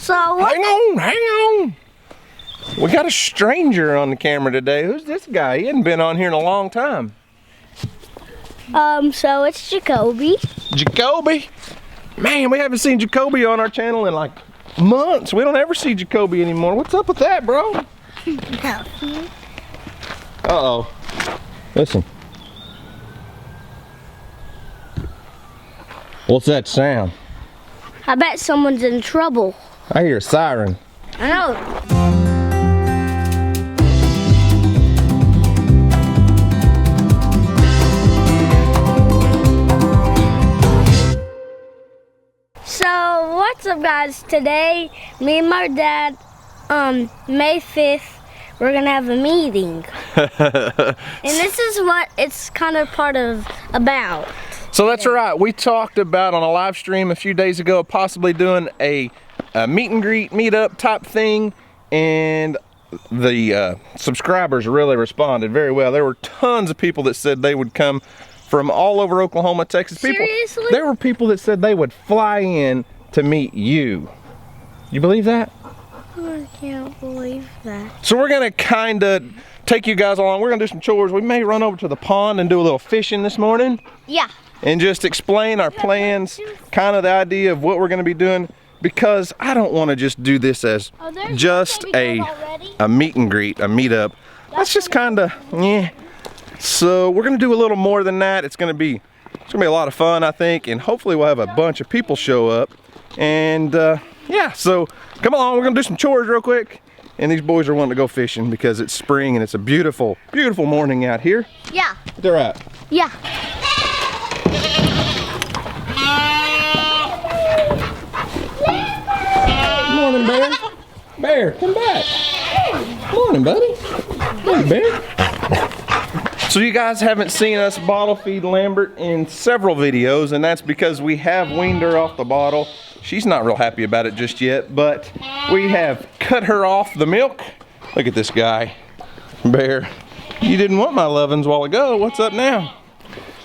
So hang on. We got a stranger on the camera today. Who's this guy? He hadn't been on here in a long time. So it's Jacoby. Jacoby? Man, we haven't seen Jacoby on our channel in like months. We don't ever see Jacoby anymore. What's up with that, bro? Uh-oh. Listen. What's that sound? I bet someone's in trouble. I hear a siren. I know. So what's up, guys? Today me and my dad, May 5th, we're gonna have a meeting. And this is what it's kind of part of about. So that's right. We talked about on a live stream a few days ago possibly doing a meet and greet, meetup type thing, and the subscribers really responded very well. There were tons of people that said they would come from all over Oklahoma, Texas. Seriously? There were people that said they would fly in to meet you. You believe that? I can't believe that. So we're gonna kind of take you guys along. We're gonna do some chores. We may run over to the pond and do a little fishing this morning. Yeah. And just explain our plans, kind of the idea of what we're gonna be doing, because I don't wanna just do this as just a meet and greet, a meetup. That's just kinda, yeah. So we're gonna do a little more than that. It's gonna be a lot of fun, I think, and hopefully we'll have a bunch of people show up. And yeah, so come along, we're gonna do some chores real quick. And these boys are wanting to go fishing because it's spring and it's a beautiful, beautiful morning out here. Yeah. They're out. Yeah. Morning, Bear. Bear, come back. Morning, buddy. Hey, Bear. So you guys haven't seen us bottle feed Lambert in several videos, and that's because we have weaned her off the bottle. She's not real happy about it just yet, but we have cut her off the milk. Look at this guy. Bear, you didn't want my lovin's a while ago. What's up now?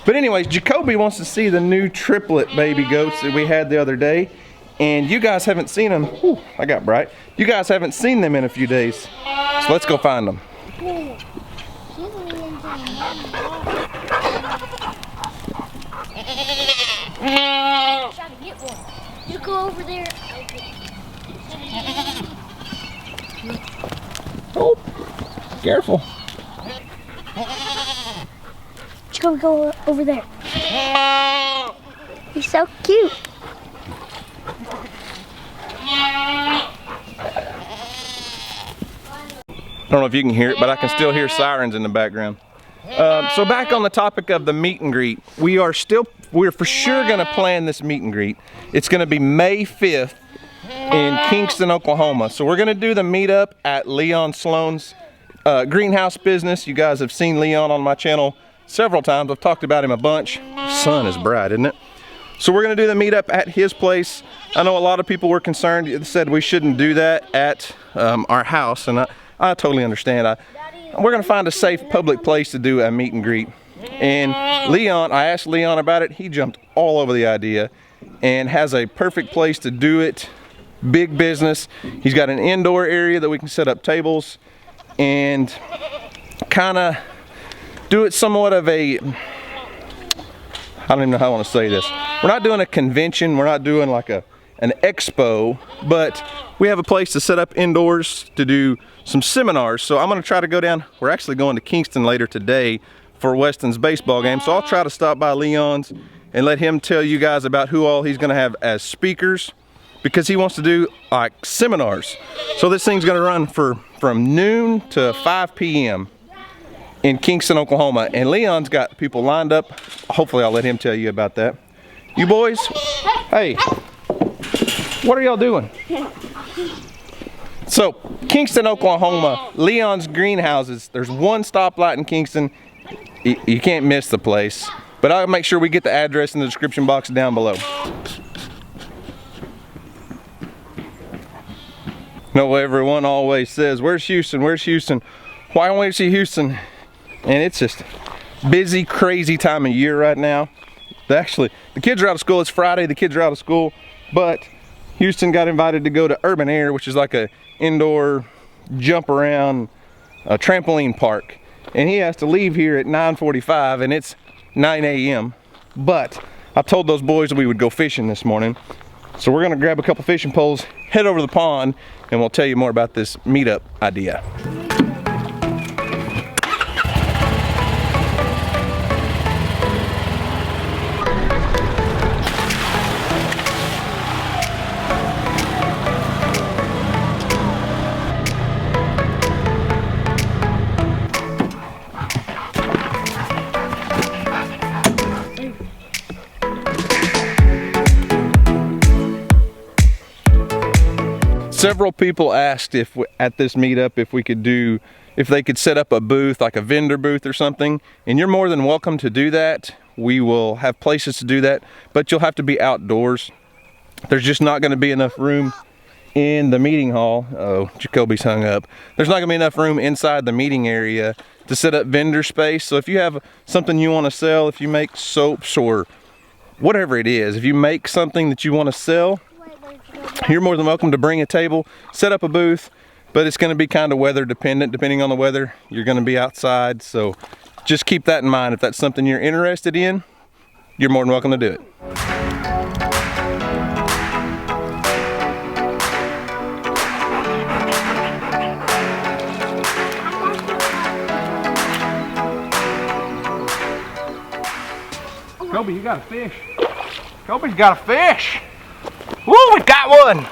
But anyways, Jacoby wants to see the new triplet baby goats that we had the other day, and you guys haven't seen them. Whew, I got bright. You guys haven't seen them in a few days, so let's go find them. Try to get one. You go over there. Oh, careful. Just go over there. He's so cute. I don't know if you can hear it, but I can still hear sirens in the background. So back on the topic of the meet and greet, we're for sure gonna plan this meet and greet. It's gonna be May 5th in Kingston, Oklahoma. So we're gonna do the meetup at Leon Sloan's greenhouse business. You guys have seen Leon on my channel several times. I've talked about him a bunch. The sun is bright, isn't it? So we're gonna do the meetup at his place. I know a lot of people were concerned, said we shouldn't do that at our house, and I totally understand. We're gonna find a safe public place to do a meet and greet. And Leon, I asked Leon about it, he jumped all over the idea and has a perfect place to do it. Big business. He's got an indoor area that we can set up tables and kind of do it somewhat of a, I don't even know how I want to say this. We're not doing a convention, we're not doing like an expo, but we have a place to set up indoors to do some seminars. So I'm gonna try to go down, we're actually going to Kingston later today for Weston's baseball game. So I'll try to stop by Leon's and let him tell you guys about who all he's gonna have as speakers, because he wants to do like seminars. So this thing's gonna run from noon to 5 p.m. in Kingston, Oklahoma. And Leon's got people lined up. Hopefully I'll let him tell you about that. You boys, hey, what are y'all doing? So, Kingston, Oklahoma, Leon's Greenhouses. There's one stoplight in Kingston. You can't miss the place. But I'll make sure we get the address in the description box down below. No, everyone always says, where's Houston? Where's Houston? Why don't we see Houston? And it's just busy, crazy time of year right now. Actually, the kids are out of school. It's Friday, the kids are out of school. But Houston got invited to go to Urban Air, which is like a indoor jump around trampoline park. And he has to leave here at 9:45 and it's 9 a.m. But I told those boys we would go fishing this morning. So we're gonna grab a couple fishing poles, head over to the pond, and we'll tell you more about this meetup idea. Several people asked if at this meetup if they could set up a booth, like a vendor booth or something, and you're more than welcome to do that. We will have places to do that, but you'll have to be outdoors. There's just not going to be enough room in the meeting hall. Oh, Jacoby's hung up. There's not going to be enough room inside the meeting area to set up vendor space. So if you have something you want to sell, if you make soaps or whatever it is, if you make something that you want to sell, you're more than welcome to bring a table, set up a booth, but it's going to be kind of weather dependent. Depending on the weather, you're going to be outside. So just keep that in mind. If that's something you're interested in, you're more than welcome to do it. Joby, you got a fish. Joby's got a fish. Woo, we got one! Yay,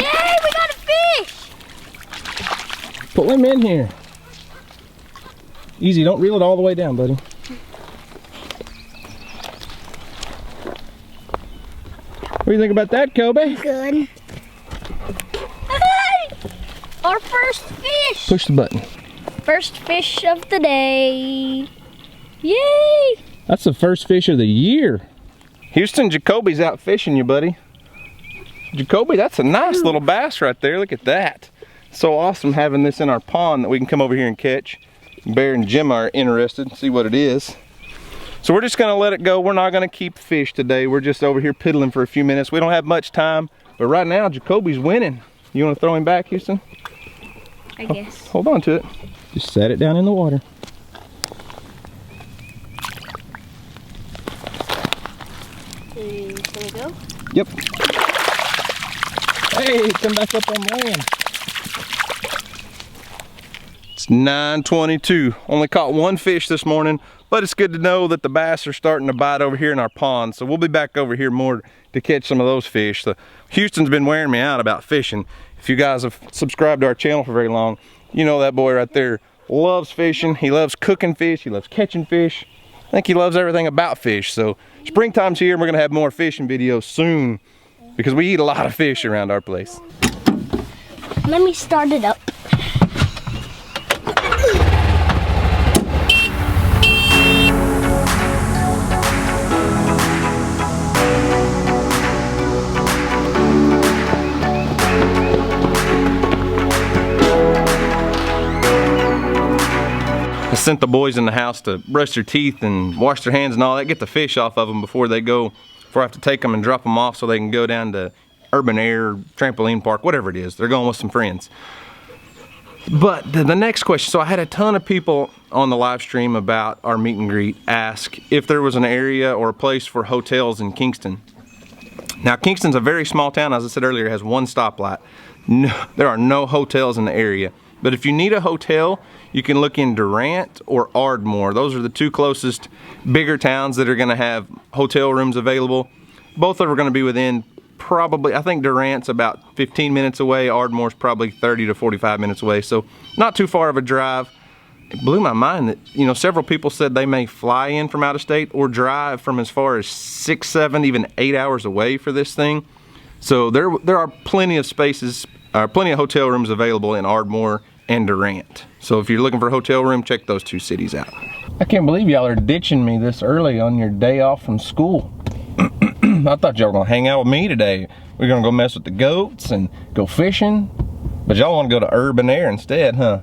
we got a fish! Pull him in here. Easy, don't reel it all the way down, buddy. What do you think about that, Kobe? Good. Hey! Our first fish! Push the button. First fish of the day. Yay! That's the first fish of the year. Houston, Jacoby's out fishing you, buddy. Jacoby, that's a nice little bass right there. Look at that. So awesome having this in our pond that we can come over here and catch. Bear and Jim are interested, see what it is. So we're just gonna let it go. We're not gonna keep fish today. We're just over here piddling for a few minutes. We don't have much time, but right now Jacoby's winning. You wanna throw him back, Houston? I guess. Hold on to it. Just set it down in the water. Can we go? Yep. Hey, come back up on land. It's 9:22. Only caught one fish this morning, but it's good to know that the bass are starting to bite over here in our pond. So we'll be back over here more to catch some of those fish. So Houston's been wearing me out about fishing. If you guys have subscribed to our channel for very long, you know that boy right there loves fishing. He loves cooking fish. He loves catching fish. I think he loves everything about fish. So springtime's here and we're gonna have more fishing videos soon, because we eat a lot of fish around our place. Let me start it up. I sent the boys in the house to brush their teeth and wash their hands and all that, get the fish off of them before they go, before I have to take them and drop them off so they can go down to Urban Air, trampoline park, whatever it is. They're going with some friends. But the next question, so I had a ton of people on the live stream about our meet and greet ask if there was an area or a place for hotels in Kingston. Now Kingston's a very small town, as I said earlier, it has one stoplight. No, there are no hotels in the area. But if you need a hotel, you can look in Durant or Ardmore. Those are the two closest bigger towns that are gonna have hotel rooms available. Both of them are gonna be within probably, I think Durant's about 15 minutes away, Ardmore's probably 30 to 45 minutes away, so not too far of a drive. It blew my mind that, you know, several people said they may fly in from out of state or drive from as far as 6, 7, even 8 hours away for this thing. So there are plenty of spaces, plenty of hotel rooms available in Ardmore and Durant. So if you're looking for a hotel room, check those two cities out. I can't believe y'all are ditching me this early on your day off from school. I thought y'all were gonna hang out with me today. We're gonna go mess with the goats and go fishing, but y'all wanna go to Urban Air instead, huh?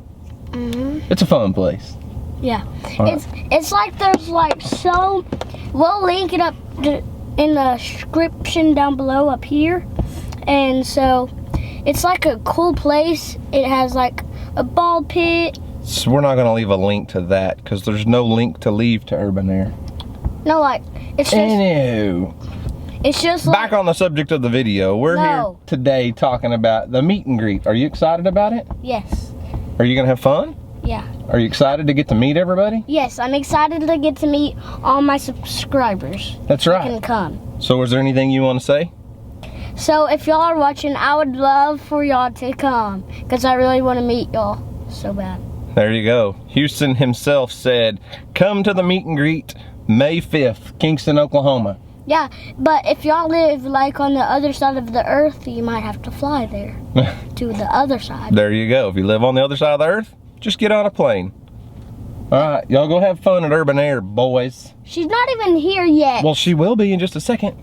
Mm-hmm. It's a fun place. Yeah, it's like there's like so, we'll link it up in the description down below up here. and so it's like a cool place. It has like a ball pit. So we're not gonna leave a link to that because there's no link to leave to Urban Air. No, like it's just. Anywho. It's just back on the subject of the video. We're here today talking about the meet and greet. Are you excited about it? Yes. Are you gonna have fun? Yeah. Are you excited to get to meet everybody? Yes, I'm excited to get to meet all my subscribers. That's right. That can come. So is there anything you want to say? So if y'all are watching, I would love for y'all to come because I really want to meet y'all so bad. There you go. Houston himself said, come to the meet and greet May 5th, Kingston, Oklahoma. Yeah, but if y'all live like on the other side of the earth, you might have to fly there to the other side. There you go. If you live on the other side of the earth, just get on a plane. All right, y'all go have fun at Urban Air, boys. She's not even here yet. Well, she will be in just a second.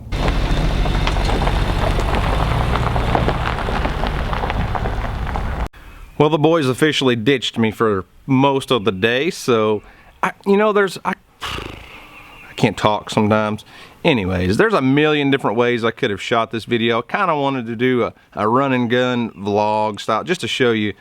Well, the boys officially ditched me for most of the day, so I can't talk sometimes. Anyways, there's a million different ways I could have shot this video. I kind of wanted to do a run and gun vlog style just to show you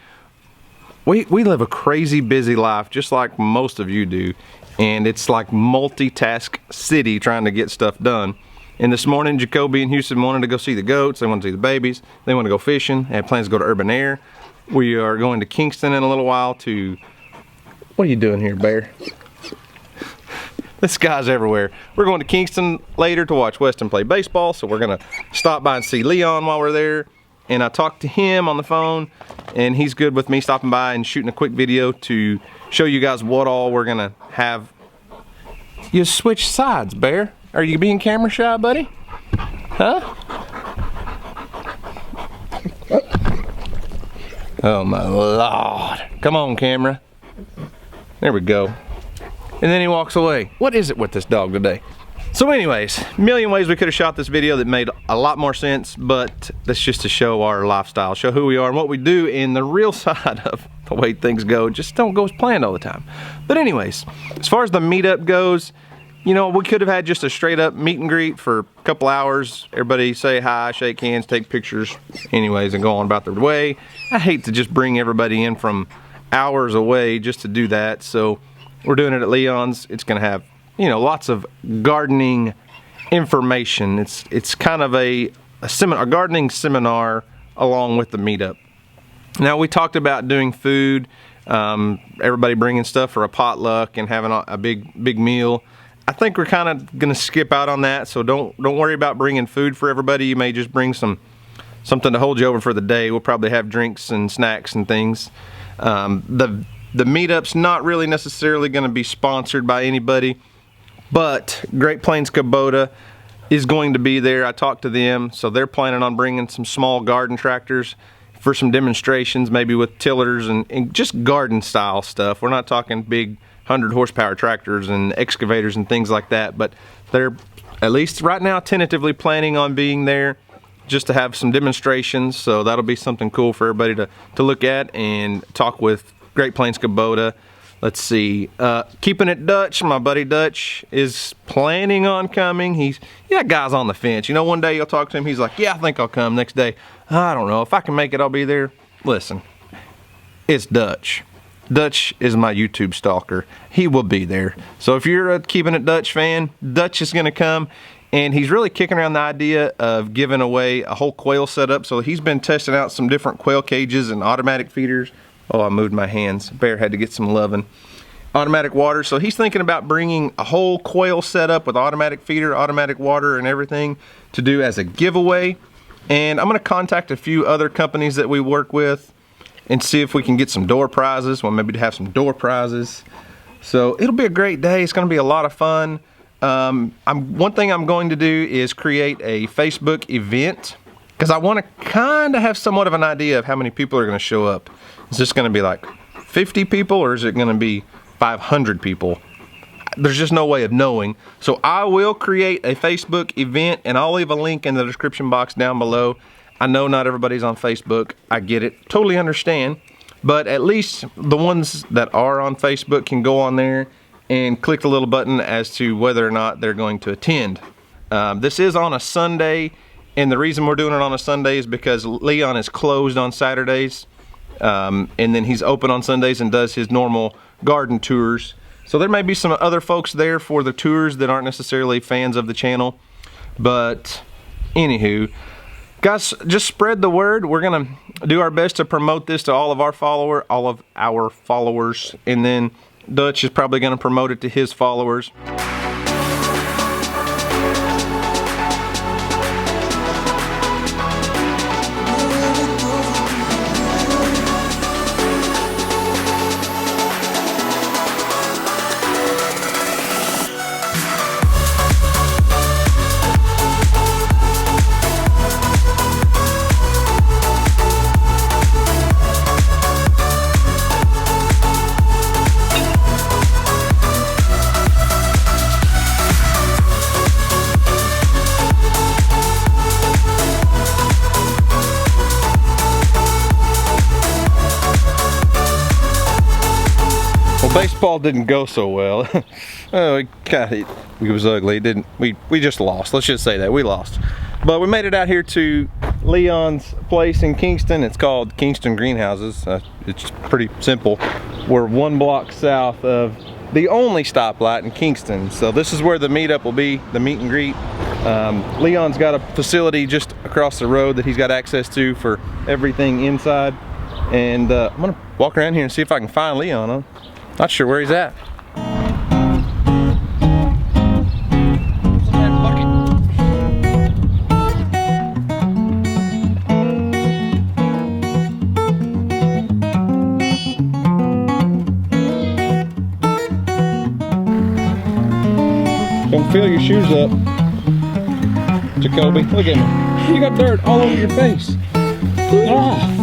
we live a crazy busy life just like most of you do, and it's like multitask city trying to get stuff done. And this morning Jacoby and Houston wanted to go see the goats, they want to see the babies, they want to go fishing, they had plans to go to Urban Air. We are going to Kingston in a little while to, what are you doing here, Bear? This guy's everywhere. We're going to Kingston later to watch Weston play baseball, so we're gonna stop by and see Leon while we're there. And I talked to him on the phone, and he's good with me stopping by and shooting a quick video to show you guys what all we're gonna have. You switch sides, Bear. Are you being camera shy, buddy? Huh? Oh my Lord. Come on, camera. There we go. And then he walks away. What is it with this dog today? So anyways, a million ways we could have shot this video that made a lot more sense, but that's just to show our lifestyle, show who we are and what we do, in the real side of the way things go just don't go as planned all the time. But anyways, as far as the meetup goes, you know, we could have had just a straight up meet and greet for a couple hours. Everybody say hi, shake hands, take pictures, anyways, and go on about their way. I hate to just bring everybody in from hours away just to do that. So we're doing it at Leon's. It's gonna have, you know, lots of gardening information. It's kind of a gardening seminar along with the meetup. Now, we talked about doing food, everybody bringing stuff for a potluck and having a big meal. I think we're kind of gonna skip out on that, so don't worry about bringing food for everybody. You may just bring something to hold you over for the day. We'll probably have drinks and snacks and things. The meetup's not really necessarily gonna be sponsored by anybody, but Great Plains Kubota is going to be there. I talked to them, so they're planning on bringing some small garden tractors for some demonstrations, maybe with tillers and just garden style stuff. We're not talking big 100 horsepower tractors and excavators and things like that, but they're, at least right now, tentatively planning on being there just to have some demonstrations. So that'll be something cool for everybody to look at and talk with Great Plains Kubota. Let's see, Keeping It Dutch, my buddy Dutch is planning on coming. He's got guys on the fence. You know, one day you'll talk to him, he's like, yeah, I think I'll come. Next day, I don't know, if I can make it, I'll be there. Listen, it's Dutch. Dutch is my YouTube stalker. He will be there. So if you're a Keeping It Dutch fan, Dutch is gonna come, and he's really kicking around the idea of giving away a whole quail setup. So he's been testing out some different quail cages and automatic feeders. Oh, I moved my hands. Bear had to get some loving. Automatic water. So he's thinking about bringing a whole quail setup with automatic feeder, automatic water, and everything to do as a giveaway. And I'm gonna contact a few other companies that we work with and see if we can get some door prizes. Well, maybe to have some door prizes. So it'll be a great day. It's gonna be a lot of fun. One thing I'm going to do is create a Facebook event, because I want to kind of have somewhat of an idea of how many people are going to show up. Is this going to be like 50 people, or is it going to be 500 people? There's just no way of knowing. So I will create a Facebook event, and I'll leave a link in the description box down below. I know not everybody's on Facebook. I get it. Totally understand. But at least the ones that are on Facebook can go on there and click the little button as to whether or not they're going to attend. This is on a Sunday, And the reason we're doing it on a Sunday is because Leon is closed on Saturdays, and then he's open on Sundays and does his normal garden tours. So there may be some other folks there for the tours that aren't necessarily fans of the channel. But anywho, guys, just spread the word. We're gonna do our best to promote this to all of our followers, and then Dutch is probably gonna promote it to his followers. Baseball didn't go so well. Oh, God, it was ugly. It didn't. We just lost. Let's just say that we lost. But we made it out here to Leon's place in Kingston. It's called Kingston Greenhouses. It's pretty simple. We're 1 block south of the only stoplight in Kingston. So this is where the meetup will be, the meet and greet. Leon's got a facility just across the road that he's got access to for everything inside. And I'm gonna walk around here and see if I can find Leon. I'm not sure where he's at. Don't fill your shoes up, Jacoby. Look at me. You got dirt all over your face. Ah.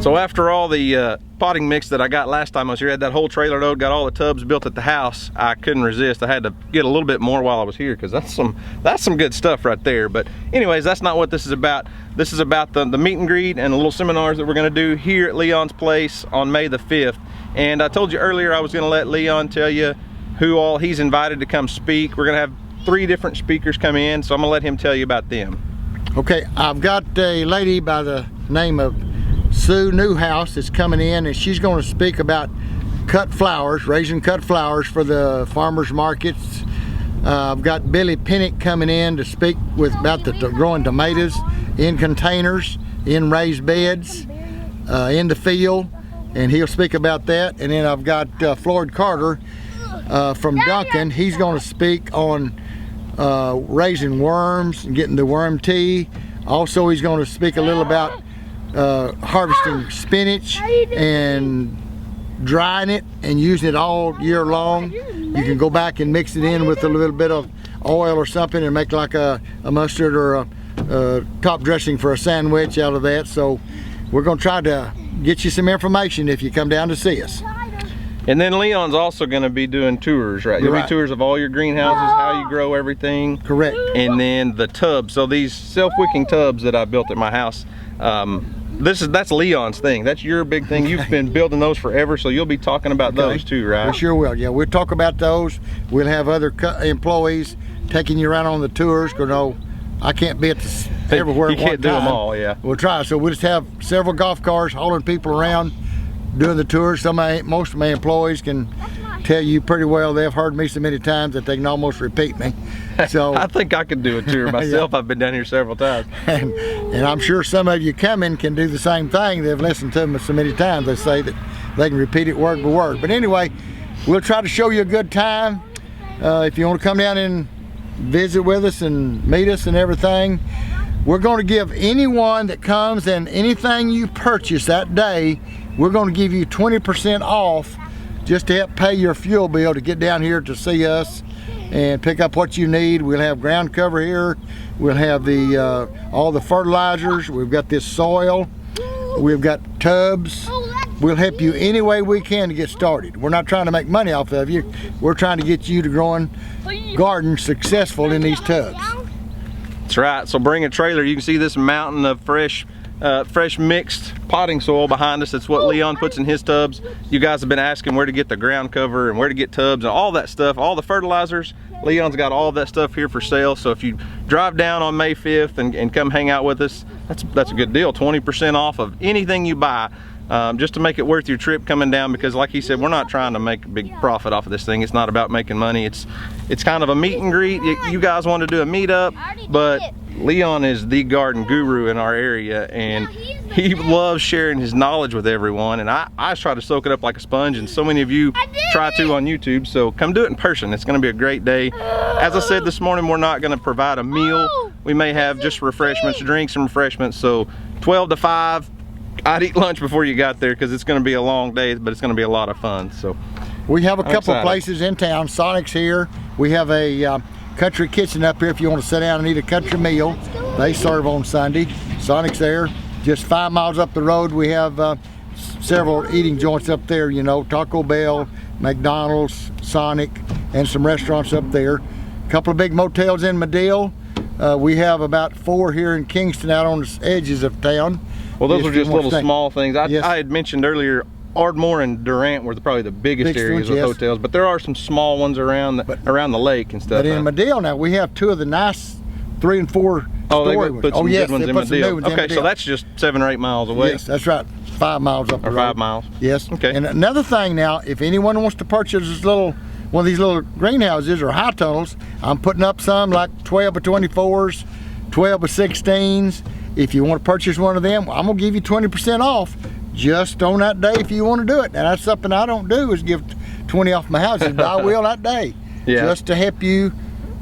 So after all the potting mix that I got last time I was here, I had that whole trailer load, got all the tubs built at the house. I couldn't resist. I had to get a little bit more while I was here because that's some good stuff right there. But anyways, that's not what this is about. This is about the meet and greet and the little seminars that we're gonna do here at Leon's place on May the 5th. And I told you earlier I was gonna let Leon tell you who all he's invited to come speak. We're gonna have 3 different speakers come in, so I'm gonna let him tell you about them. Okay, I've got a lady by the name of Sue Newhouse is coming in, and she's going to speak about cut flowers, raising cut flowers for the farmers markets. I've got Billy Pennick coming in to speak about the growing tomatoes in containers, in raised beds, in the field, and he'll speak about that. And then I've got Floyd Carter from Duncan. He's going to speak on raising worms and getting the worm tea. Also, he's going to speak a little about harvesting spinach and drying it and using it all year long. You can go back and mix it in with a little bit of oil or something and make like a mustard or a top dressing for a sandwich out of that. So we're going to try to get you some information if you come down to see us. And then Leon's also going to be doing tours, right? You'll be tours of all your greenhouses, how you grow everything. Correct. And then the tubs. So these self-wicking tubs that I built at my house, that's Leon's thing. That's your big thing. You've been building those forever, so you'll be talking about those too, right? We sure will. Yeah, we'll talk about those. We'll have other employees taking you around on the tours, because no, I can't be at everywhere at one time. You can't do them all, yeah. We'll try. So we'll just have several golf cars hauling people around, doing the tours. Most of my employees can tell you pretty well. They've heard me so many times that they can almost repeat me. So I think I could do a tour myself. Yeah. I've been down here several times. And I'm sure some of you coming can do the same thing. They've listened to them so many times, they say that they can repeat it word for word. But anyway, we'll try to show you a good time. If you want to come down and visit with us and meet us and everything, we're going to give anyone that comes and anything you purchase that day, we're going to give you 20% off just to help pay your fuel bill to get down here to see us and pick up what you need. We'll have ground cover here. We'll have all the fertilizers. We've got this soil. We've got tubs. We'll help you any way we can to get started. We're not trying to make money off of you. We're trying to get you to growing gardens successful in these tubs. That's right. So bring a trailer. You can see this mountain of fresh mixed potting soil behind us. That's what Leon puts in his tubs. You guys have been asking where to get the ground cover and where to get tubs and all that stuff, all the fertilizers. Leon's got all that stuff here for sale. So if you drive down on May 5th and come hang out with us, that's a good deal. 20% off of anything you buy, just to make it worth your trip coming down, because like he said, we're not trying to make a big profit off of this thing. It's not about making money. It's kind of a meet and greet. You guys want to do a meetup, but Leon is the garden guru in our area, and he loves sharing his knowledge with everyone, and I try to soak it up like a sponge, and so many of you try to on YouTube. So come do it in person. It's going to be a great day. As I said this morning, we're not going to provide a meal. We may have just refreshments, drinks and refreshments. So 12 to 5, I'd eat lunch before you got there, because it's going to be a long day, but it's going to be a lot of fun. So we have a couple of places in town. Sonic's here. We have a country kitchen up here if you want to sit down and eat a country meal. They serve on Sunday. Sonic's there. Just 5 miles up the road, we have several eating joints up there, you know, Taco Bell, McDonald's, Sonic, and some restaurants up there. A couple of big motels in Medill. We have about 4 here in Kingston out on the edges of town. Well, those are just little small things. I had mentioned earlier, Ardmore and Durant were probably the biggest areas of hotels, but there are some small ones around the lake and stuff. But in Medill now, we have 2 of the nice 3 and 4 story ones. Put some good ones in Medill. Okay, so that's just 7 or 8 miles away. Yes, that's right. 5 miles up the road. 5 miles. Yes. Okay. And another thing now, if anyone wants to purchase this one of these little greenhouses or high tunnels, I'm putting up some like 12 by 24s, 12 by 16s. If you want to purchase one of them, I'm gonna give you 20% off just on that day if you want to do it. And that's something I don't do, is give 20 off my houses, but I will that day. Yeah. Just to help you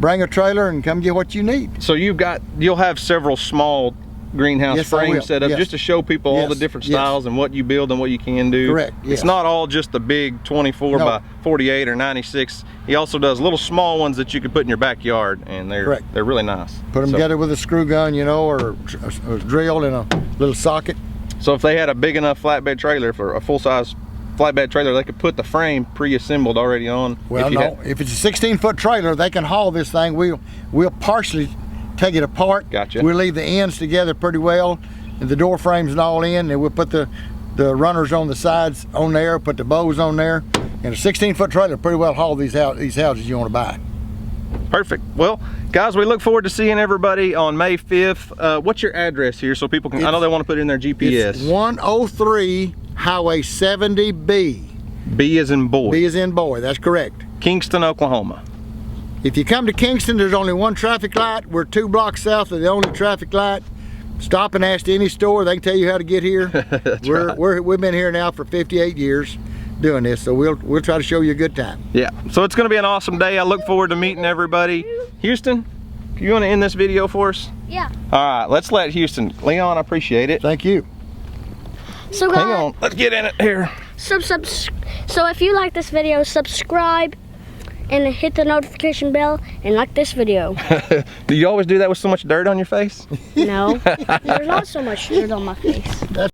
bring a trailer and come get what you need. So you'll have several small greenhouse frames set up just to show people all the different styles and what you build and what you can do. Correct. It's not all just the big 24 by 48 or 96. He also does little small ones that you can put in your backyard, and they're really nice. Put them together with a screw gun, you know, or a drill in a little socket. So if they had a big enough flatbed trailer, for a full-size flatbed trailer, they could put the frame pre-assembled already on. Well, if it's a 16-foot trailer, they can haul this thing. We'll partially take it apart. Gotcha. We'll leave the ends together pretty well, and the door frames and all in, and we'll put the runners on the sides on there, put the bows on there, and a 16-foot trailer pretty well haul these houses you want to buy. Perfect. Well, guys, we look forward to seeing everybody on May 5th. What's your address here so people can, I know they want to put in their GPS. It's 103 Highway 70B. B as in boy. B as in boy, that's correct. Kingston, Oklahoma. If you come to Kingston, there's only one traffic light. We're 2 blocks south of the only traffic light. Stop and ask any store, they can tell you how to get here. We've been here now for 58 years doing this, so we'll try to show you a good time. Yeah, so it's gonna be an awesome day. I look forward to meeting everybody. Houston, you wanna end this video for us? Yeah. All right, let's let Houston. Leon, I appreciate it. Thank you. So guys, hang on, let's get in it here. So if you like this video, subscribe and hit the notification bell and like this video. Do you always do that with so much dirt on your face? No, there's not so much dirt on my face.